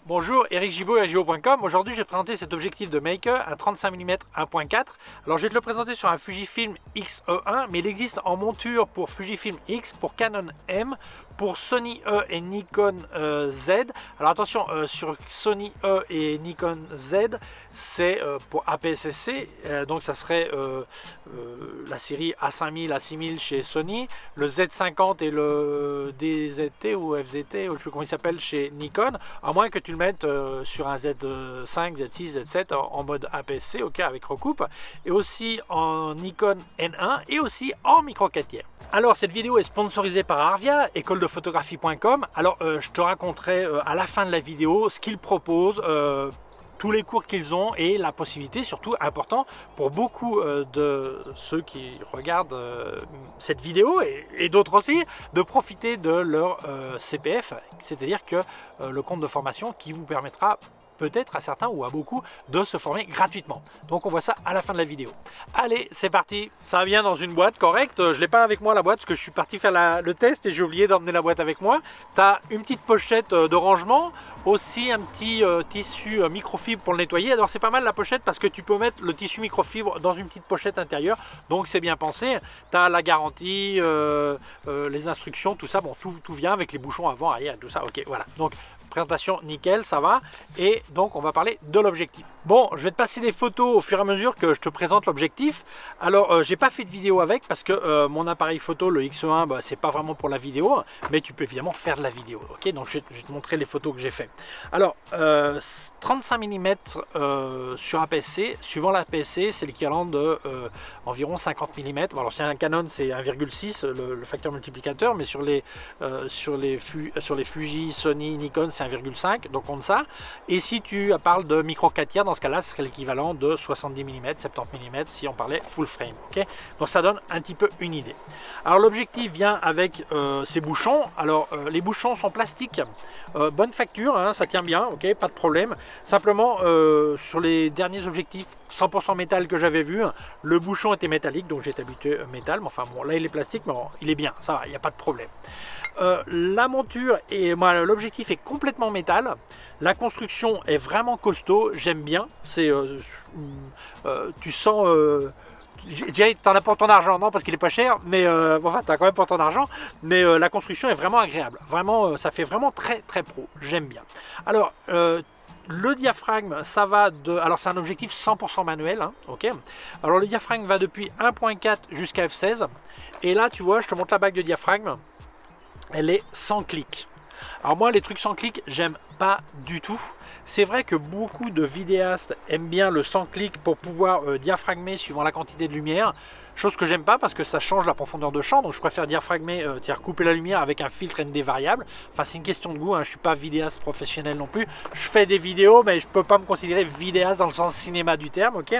Bonjour, Eric Gibaud, ericgibaud.com. Aujourd'hui, je vais présenter cet objectif de Maker, un 35 mm 1.4. Alors, je vais te le présenter sur un Fujifilm X-E1, mais il existe en monture pour Fujifilm X, pour Canon M, pour Sony E et Nikon Z. Alors attention, sur Sony E et Nikon Z, c'est pour APS-C, donc ça serait la série A5000, A6000 chez Sony, le Z50 et le DZT ou FZT, ou je sais plus comment il s'appelle, chez Nikon, à moins que tu le mettes sur un Z5, Z6, Z7 en mode APS-C, ok, avec recoupe, et aussi en Nikon N1 et aussi en micro 4 tiers. Alors cette vidéo est sponsorisée par Arvia, école de photographie.com. Alors je te raconterai à la fin de la vidéo ce qu'ils proposent, tous les cours qu'ils ont et la possibilité, surtout important pour beaucoup de ceux qui regardent cette vidéo et d'autres aussi, de profiter de leur CPF, c'est-à-dire que le compte de formation qui vous permettra peut-être à certains ou à beaucoup de se former gratuitement. Donc on voit ça à la fin de la vidéo. Allez, c'est parti. Ça vient dans une boîte correcte. Je l'ai pas avec moi la boîte parce que je suis parti faire le test et j'ai oublié d'emmener la boîte avec moi. Tu as une petite pochette de rangement, aussi un petit tissu microfibre pour le nettoyer. Alors c'est pas mal la pochette parce que tu peux mettre le tissu microfibre dans une petite pochette intérieure, donc c'est bien pensé. Tu as la garantie, les instructions, tout ça, bon, tout vient avec les bouchons avant, arrière, tout ça, ok, voilà. Donc présentation nickel, ça va. Et donc on va parler de l'objectif. Bon, je vais te passer des photos au fur et à mesure que je te présente l'objectif. Alors j'ai pas fait de vidéo avec parce que mon appareil photo, le X1, bah, c'est pas vraiment pour la vidéo, mais tu peux évidemment faire de la vidéo, ok. Donc je vais te montrer les photos que j'ai fait. Alors 35 mm sur APS-C, suivant l'APS-C, c'est l'équivalent de environ 50 mm. Bon, alors c'est un Canon, c'est 1,6 le facteur multiplicateur, mais sur les Fuji, Sony, Nikon, c'est 1,5, donc on ça. Et si tu parles de micro 4 tiers, dans ce cas-là, ce serait l'équivalent de 70 mm, 70 mm si on parlait full frame. Ok, donc ça donne un petit peu une idée. Alors l'objectif vient avec ces bouchons. Alors les bouchons sont plastiques, bonne facture, hein, ça tient bien, ok, pas de problème. Simplement sur les derniers objectifs 100% métal que j'avais vu, le bouchon était métallique, donc j'étais habitué métal. Mais enfin bon, là il est plastique, mais bon, il est bien, ça va, il n'y a pas de problème. La monture et l'objectif est complètement métal. La construction est vraiment costaud, j'aime bien. C'est tu sens, je dirais t'en as pour ton argent, non parce qu'il est pas cher, mais enfin t'as quand même pour ton argent. Mais la construction est vraiment agréable. Vraiment, ça fait vraiment très très pro. J'aime bien. Alors le diaphragme, ça va de... Alors c'est un objectif 100% manuel, hein, ok. Alors le diaphragme va depuis 1.4 jusqu'à f16. Et là tu vois, je te montre la bague de diaphragme. Elle est sans clic. Alors moi les trucs sans clic j'aime pas du tout. C'est vrai que beaucoup de vidéastes aiment bien le sans clic pour pouvoir diaphragmer suivant la quantité de lumière. Chose que j'aime pas parce que ça change la profondeur de champ, donc je préfère diaphragmer, couper la lumière avec un filtre ND variable. Enfin c'est une question de goût, hein. Je suis pas vidéaste professionnel non plus. Je fais des vidéos mais je peux pas me considérer vidéaste dans le sens cinéma du terme, ok.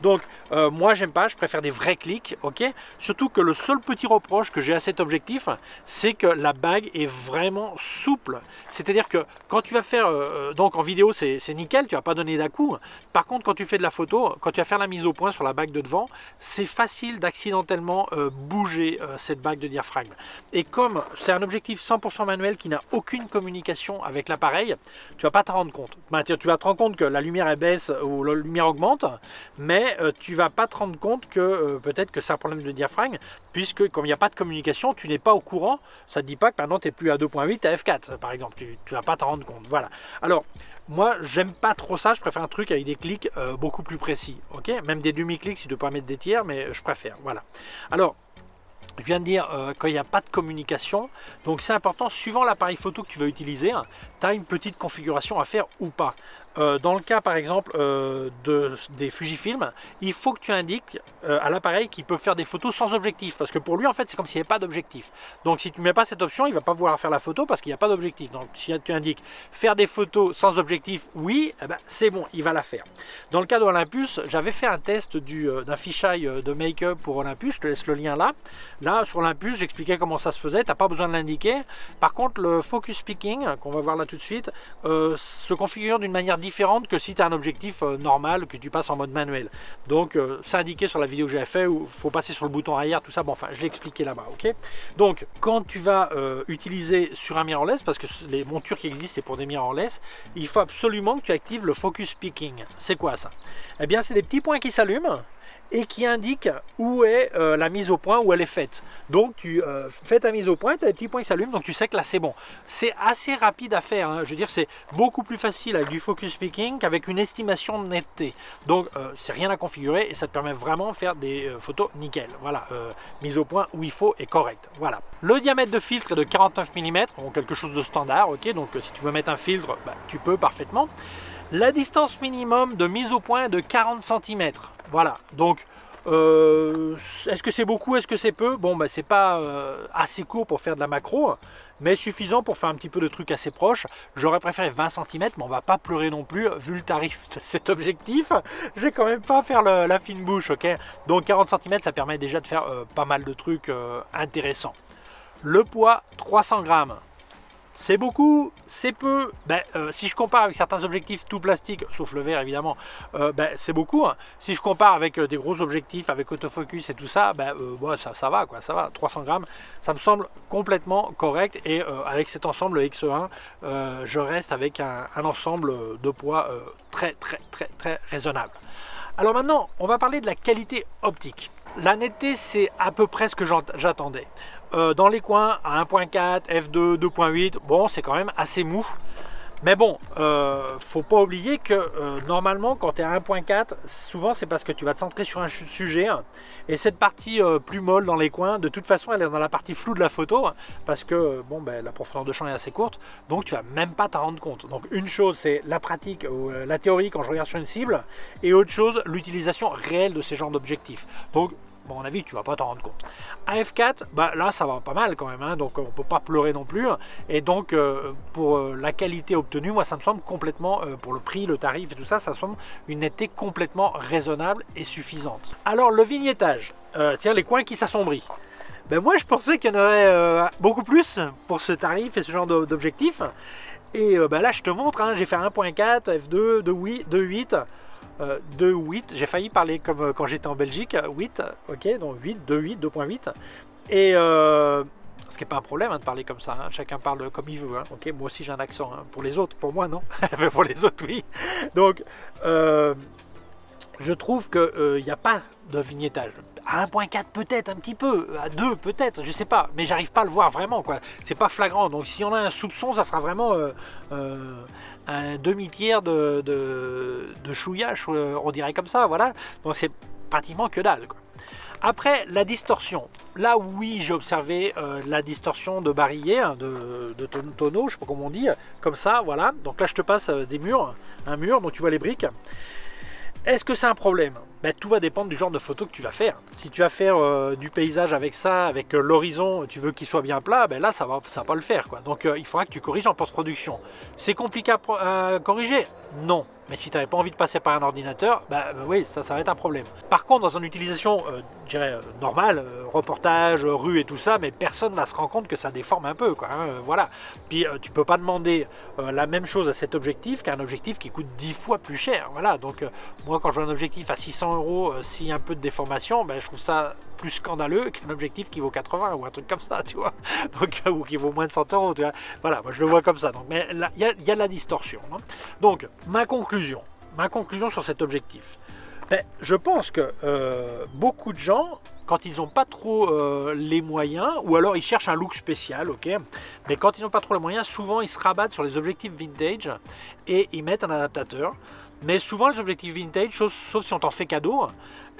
Donc moi j'aime pas, je préfère des vrais clics, ok. Surtout que le seul petit reproche que j'ai à cet objectif, c'est que la bague est vraiment souple. C'est-à-dire que quand tu vas faire, donc en vidéo c'est nickel, tu vas pas donner d'à-coup. Par contre quand tu fais de la photo, quand tu vas faire la mise au point sur la bague de devant, c'est facile d'accidentellement bouger cette bague de diaphragme. Et comme c'est un objectif 100% manuel qui n'a aucune communication avec l'appareil, tu vas pas te rendre compte. Tu vas te rendre compte que la lumière elle baisse ou la lumière augmente, mais tu vas pas te rendre compte que peut-être que c'est un problème de diaphragme, puisque comme il n'y a pas de communication, tu n'es pas au courant. Ça ne te dit pas que maintenant tu n'es plus à 2.8 à f4 par exemple. Tu vas pas te rendre compte. Voilà. Alors moi j'aime pas trop ça, je préfère un truc avec des clics beaucoup plus précis, ok, même des demi-clics si tu ne peux pas mettre des tiers, mais je préfère, voilà. Alors je viens de dire quand il n'y a pas de communication, donc c'est important, suivant l'appareil photo que tu vas utiliser, tu as une petite configuration à faire ou pas. Dans le cas par exemple des Fujifilm, il faut que tu indiques à l'appareil qu'il peut faire des photos sans objectif, parce que pour lui en fait c'est comme s'il n'y avait pas d'objectif. Donc si tu ne mets pas cette option, il ne va pas pouvoir faire la photo parce qu'il n'y a pas d'objectif. Donc si tu indiques faire des photos sans objectif, oui, eh ben, c'est bon, il va la faire. Dans le cas d'Olympus, j'avais fait un test d'un fisheye de make-up pour Olympus, je te laisse le lien là. Là sur Olympus, j'expliquais comment ça se faisait, tu n'as pas besoin de l'indiquer. Par contre le focus picking, qu'on va voir là tout de suite, se configure d'une manière différente que si tu as un objectif normal que tu passes en mode manuel. Donc c'est indiqué sur la vidéo que j'avais fait où il faut passer sur le bouton arrière, tout ça. Bon, enfin, je l'ai expliqué là-bas, ok. Donc quand tu vas utiliser sur un mirrorless, parce que les montures qui existent c'est pour des mirrorless, il faut absolument que tu actives le focus peaking. C'est quoi ça? Eh bien, c'est des petits points qui s'allument et qui indique où est la mise au point, où elle est faite. Donc tu fais ta mise au point, tu as des petits points qui s'allument, donc tu sais que là c'est bon. C'est assez rapide à faire, hein. Je veux dire, c'est beaucoup plus facile avec du focus picking qu'avec une estimation de netteté. Donc c'est rien à configurer et ça te permet vraiment de faire des photos nickel. Voilà, mise au point où il faut est correct. Voilà. Le diamètre de filtre est de 49 mm, donc quelque chose de standard, ok. Donc si tu veux mettre un filtre, bah, tu peux parfaitement. La distance minimum de mise au point est de 40 cm. Voilà, donc est-ce que c'est beaucoup, est-ce que c'est peu? Bon, bah, c'est pas assez court pour faire de la macro, mais suffisant pour faire un petit peu de trucs assez proches. J'aurais préféré 20 cm, mais on va pas pleurer non plus, vu le tarif de cet objectif. Je vais quand même pas faire la fine bouche, ok? Donc 40 cm, ça permet déjà de faire pas mal de trucs intéressants. Le poids, 300 grammes. C'est beaucoup, c'est peu. Ben, si je compare avec certains objectifs tout plastique, sauf le verre évidemment, ben, c'est beaucoup. Hein. Si je compare avec des gros objectifs, avec autofocus et tout ça, ben, bon, ça va, quoi, ça va. 300 grammes, ça me semble complètement correct. Et avec cet ensemble X1, je reste avec un ensemble de poids très raisonnable. Alors maintenant, on va parler de la qualité optique. La netteté, c'est à peu près ce que j'attendais. Dans les coins, à 1.4, f2, 2.8, bon, c'est quand même assez mou. Mais bon, faut pas oublier que normalement, quand tu es à 1.4, souvent c'est parce que tu vas te centrer sur un sujet. Et cette partie plus molle dans les coins, de toute façon, elle est dans la partie floue de la photo. Parce que bon, ben, la profondeur de champ est assez courte. Donc tu vas même pas t'en rendre compte. Donc une chose, c'est la pratique, ou la théorie quand je regarde sur une cible. Et autre chose, l'utilisation réelle de ces genres d'objectifs. Donc, à mon avis, tu vas pas t'en rendre compte. À f4, bah, là ça va pas mal quand même, hein, donc on peut pas pleurer non plus. Et donc pour la qualité obtenue, moi ça me semble complètement, pour le prix, le tarif et tout ça, ça me semble une netteté complètement raisonnable et suffisante. Alors le vignettage, tiens, les coins qui s'assombrissent. Ben moi je pensais qu'il y en aurait beaucoup plus pour ce tarif et ce genre d'objectif. Et ben là je te montre, hein, j'ai fait 1.4, f2, 2.8. 2.8, j'ai failli parler comme quand j'étais en Belgique, 8, ok, donc 8, 2.8, 2.8, et ce qui n'est pas un problème hein, de parler comme ça, hein, chacun parle comme il veut, hein, ok, moi aussi j'ai un accent, hein, pour les autres, pour moi non, mais pour les autres oui, donc je trouve qu'il n'y a pas de vignettage. À 1.4 peut-être un petit peu, à 2 peut-être, je sais pas, mais j'arrive pas à le voir vraiment, quoi. C'est pas flagrant, donc si on a un soupçon, ça sera vraiment un demi-tiers de chouillage, on dirait comme ça, voilà. Donc c'est pratiquement que dalle, quoi. Après, la distorsion. Là, oui, j'ai observé la distorsion de barillet, hein, de tonneau, je sais pas comment on dit, comme ça, voilà. Donc là, je te passe un mur, donc tu vois les briques. Est-ce que c'est un problème? Ben, tout va dépendre du genre de photo que tu vas faire. Si tu vas faire du paysage avec ça, avec l'horizon, tu veux qu'il soit bien plat, ben là ça va pas le faire, quoi. Donc il faudra que tu corriges en post-production. C'est compliqué à corriger? Non. Mais si tu n'avais pas envie de passer par un ordinateur, oui, ça va être un problème. Par contre, dans une utilisation, je dirais, normale, reportage, rue et tout ça, mais personne ne va se rendre compte que ça déforme un peu, quoi, hein, voilà. Puis tu peux pas demander la même chose à cet objectif qu'à un objectif qui coûte 10 fois plus cher, voilà. Donc moi, quand je vois un objectif à 600 €, s'il y a un peu de déformation, je trouve ça plus scandaleux qu'un objectif qui vaut 80 ou un truc comme ça, tu vois. Donc, ou qui vaut moins de 100 €, tu vois. Voilà, moi je le vois comme ça. Donc, mais il y a de la distorsion, hein. Donc, ma conclusion sur cet objectif, je pense que beaucoup de gens, quand ils n'ont pas trop les moyens, ou alors ils cherchent un look spécial, ok, mais quand ils n'ont pas trop les moyens, souvent ils se rabattent sur les objectifs vintage et ils mettent un adaptateur. Mais souvent les objectifs vintage, sauf si on t'en fait cadeau,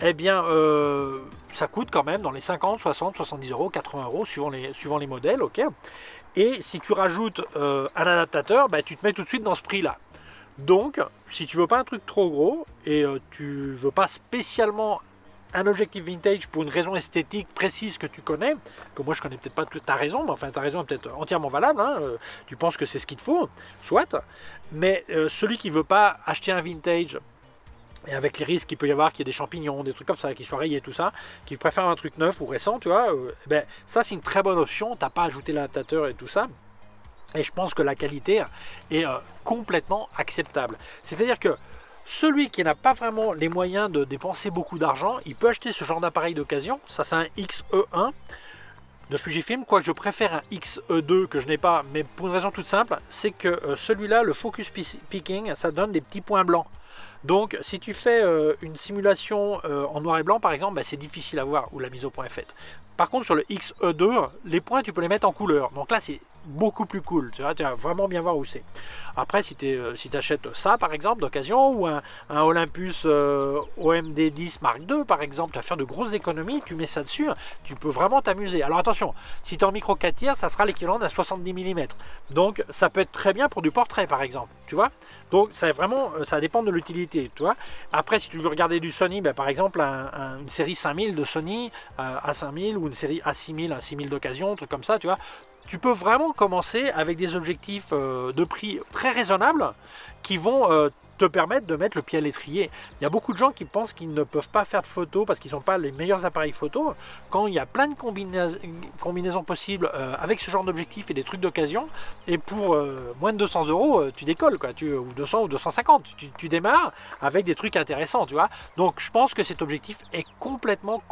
eh bien ça coûte quand même dans les 50, 60, 70 €, 80 € suivant les modèles, ok. Et si tu rajoutes un adaptateur, tu te mets tout de suite dans ce prix là. Donc si tu veux pas un truc trop gros et tu veux pas spécialement un objectif vintage pour une raison esthétique précise que tu connais, que moi je connais peut-être pas ta raison, mais enfin ta raison est peut-être entièrement valable, hein, tu penses que c'est ce qu'il te faut, soit, mais celui qui veut pas acheter un vintage, et avec les risques qu'il peut y avoir, qu'il y ait des champignons, des trucs comme ça, qui soient rayés, tout ça, qui préfère un truc neuf ou récent, tu vois, ça c'est une très bonne option, t'as pas ajouté l'adaptateur et tout ça. Et je pense que la qualité est complètement acceptable. C'est-à-dire que celui qui n'a pas vraiment les moyens de dépenser beaucoup d'argent, il peut acheter ce genre d'appareil d'occasion. Ça, c'est un XE1 de Fujifilm, quoique je préfère un XE2 que je n'ai pas, mais pour une raison toute simple, c'est que celui-là, le focus picking, ça donne des petits points blancs. Donc si tu fais une simulation en noir et blanc par exemple, c'est difficile à voir où la mise au point est faite. Par contre sur le XE2, les points tu peux les mettre en couleur. Donc là c'est beaucoup plus cool, tu vas vraiment bien voir où c'est. Après si tu achètes ça par exemple d'occasion, ou un Olympus OMD 10 Mark II par exemple, tu vas faire de grosses économies, tu mets ça dessus, tu peux vraiment t'amuser. Alors attention, si tu es en micro 4 tiers, ça sera l'équivalent d'un 70 mm. Donc ça peut être très bien pour du portrait par exemple, tu vois. Donc ça dépend de l'utilité, tu vois. Après si tu veux regarder du Sony, par exemple une série 5000 de Sony A5000 ou une série A6000, un 6000 d'occasion, un truc comme ça, tu vois. Tu peux vraiment commencer avec des objectifs de prix très raisonnables qui vont te permettre de mettre le pied à l'étrier. Il y a beaucoup de gens qui pensent qu'ils ne peuvent pas faire de photos parce qu'ils n'ont pas les meilleurs appareils photo. Quand il y a plein de combinaisons possibles avec ce genre d'objectifs et des trucs d'occasion, et pour moins de 200 €, tu décolles, quoi, ou 200 ou 250, tu démarres avec des trucs intéressants, tu vois. Donc je pense que cet objectif est complètement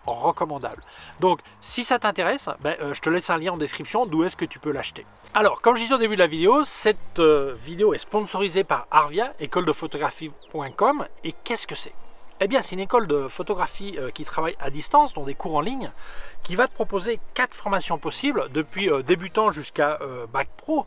recommandable. Donc si ça t'intéresse, je te laisse un lien en description d'où est-ce que tu peux l'acheter. Alors, comme je disais au début de la vidéo, cette vidéo est sponsorisée par Arvia, écoledefotographie.com. Et qu'est-ce que c'est? Eh bien, c'est une école de photographie qui travaille à distance, dont des cours en ligne, qui va te proposer 4 formations possibles, depuis débutant jusqu'à bac pro.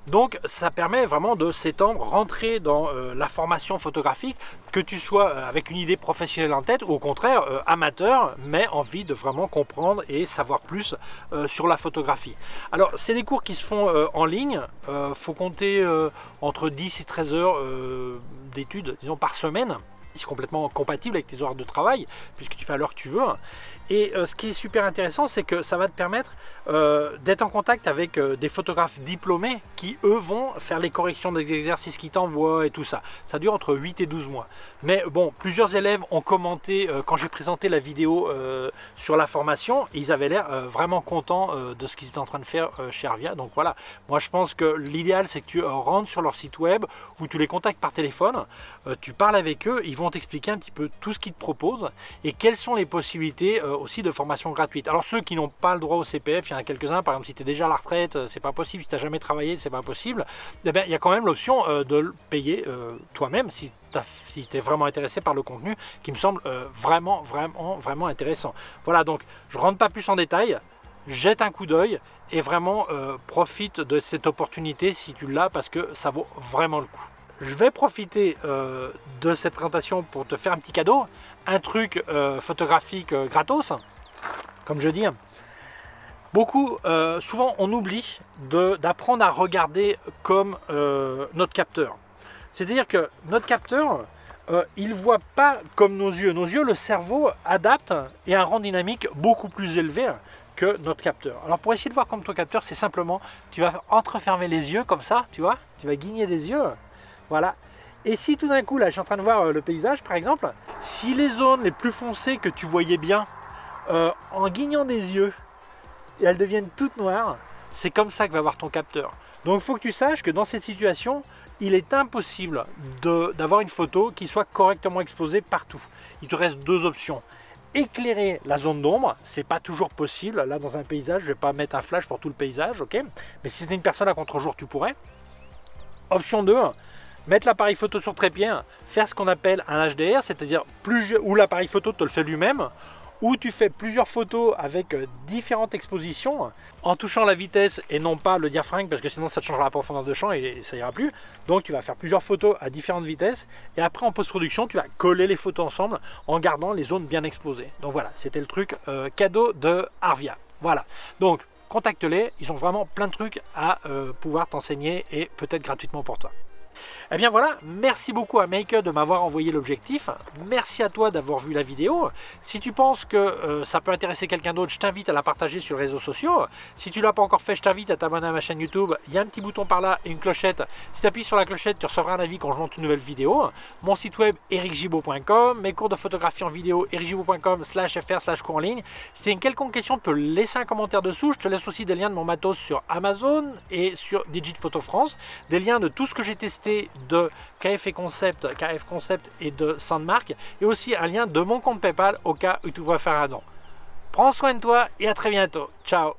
Donc, ça permet vraiment de s'étendre, rentrer dans la formation photographique, que tu sois avec une idée professionnelle en tête, ou au contraire amateur, mais envie de vraiment comprendre et savoir plus sur la photographie. Alors, c'est des cours qui se font en ligne. Faut compter entre 10 et 13 heures d'études, disons, par semaine. C'est complètement compatible avec tes horaires de travail puisque tu fais à l'heure que tu veux. Et ce qui est super intéressant, c'est que ça va te permettre d'être en contact avec des photographes diplômés qui, eux, vont faire les corrections des exercices qu'ils t'envoient et tout ça. Ça dure entre 8 et 12 mois. Mais bon, plusieurs élèves ont commenté quand j'ai présenté la vidéo sur la formation. Et ils avaient l'air vraiment contents de ce qu'ils étaient en train de faire chez Arvia. Donc voilà, moi je pense que l'idéal, c'est que tu rentres sur leur site web ou tu les contactes par téléphone. Tu parles avec eux, ils vont t'expliquer un petit peu tout ce qu'ils te proposent et quelles sont les possibilités aussi de formation gratuite. Alors ceux qui n'ont pas le droit au CPF, il y en a quelques-uns, par exemple si tu es déjà à la retraite, c'est pas possible, si tu n'as jamais travaillé, c'est pas possible, eh bien, il y a quand même l'option de le payer toi-même si tu es vraiment intéressé par le contenu, qui me semble vraiment intéressant. Voilà, donc je rentre pas plus en détail, jette un coup d'œil et vraiment profite de cette opportunité si tu l'as, parce que ça vaut vraiment le coup. Je vais profiter de cette présentation pour te faire un petit cadeau, un truc photographique gratos, comme je dis. Souvent on oublie d'apprendre à regarder comme notre capteur. C'est-à-dire que notre capteur, il ne voit pas comme nos yeux. Nos yeux, le cerveau adapte et a un rang dynamique beaucoup plus élevé que notre capteur. Alors pour essayer de voir comme ton capteur, c'est simplement, tu vas entrefermer les yeux comme ça, tu vois, tu vas guigner des yeux. Voilà. Et si tout d'un coup, là, je suis en train de voir le paysage, par exemple, si les zones les plus foncées que tu voyais bien, en guignant des yeux, et elles deviennent toutes noires, c'est comme ça que va voir ton capteur. Donc, il faut que tu saches que dans cette situation, il est impossible d'avoir une photo qui soit correctement exposée partout. Il te reste deux options. Éclairer la zone d'ombre, c'est pas toujours possible. Là, dans un paysage, je vais pas mettre un flash pour tout le paysage, ok. Mais si c'était une personne à contre-jour, tu pourrais. Option 2, mettre l'appareil photo sur trépied, faire ce qu'on appelle un HDR, c'est-à-dire où l'appareil photo te le fait lui-même, où tu fais plusieurs photos avec différentes expositions en touchant la vitesse et non pas le diaphragme, parce que sinon ça te changera la profondeur de champ et ça ira plus. Donc tu vas faire plusieurs photos à différentes vitesses et après en post-production tu vas coller les photos ensemble en gardant les zones bien exposées. Donc voilà, c'était le truc cadeau de Arvia. Voilà, donc contacte-les, ils ont vraiment plein de trucs à pouvoir t'enseigner et peut-être gratuitement pour toi. Eh bien voilà, merci beaucoup à Maker de m'avoir envoyé l'objectif. Merci à toi d'avoir vu la vidéo. Si tu penses que ça peut intéresser quelqu'un d'autre, je t'invite à la partager sur les réseaux sociaux. Si tu ne l'as pas encore fait, je t'invite à t'abonner à ma chaîne YouTube. Il y a un petit bouton par là et une clochette. Si tu appuies sur la clochette, tu recevras un avis quand je monte une nouvelle vidéo. Mon site web ericgibaud.com, mes cours de photographie en vidéo ericgibaud.com/fr/cours en ligne. Si tu as une quelconque question, tu peux laisser un commentaire dessous. Je te laisse aussi des liens de mon matos sur Amazon et sur Digit Photo France. Des liens de tout ce que j'ai testé de KF Concept et de Sandmark, et aussi un lien de mon compte PayPal au cas où tu vas faire un don. Prends soin de toi et à très bientôt. Ciao.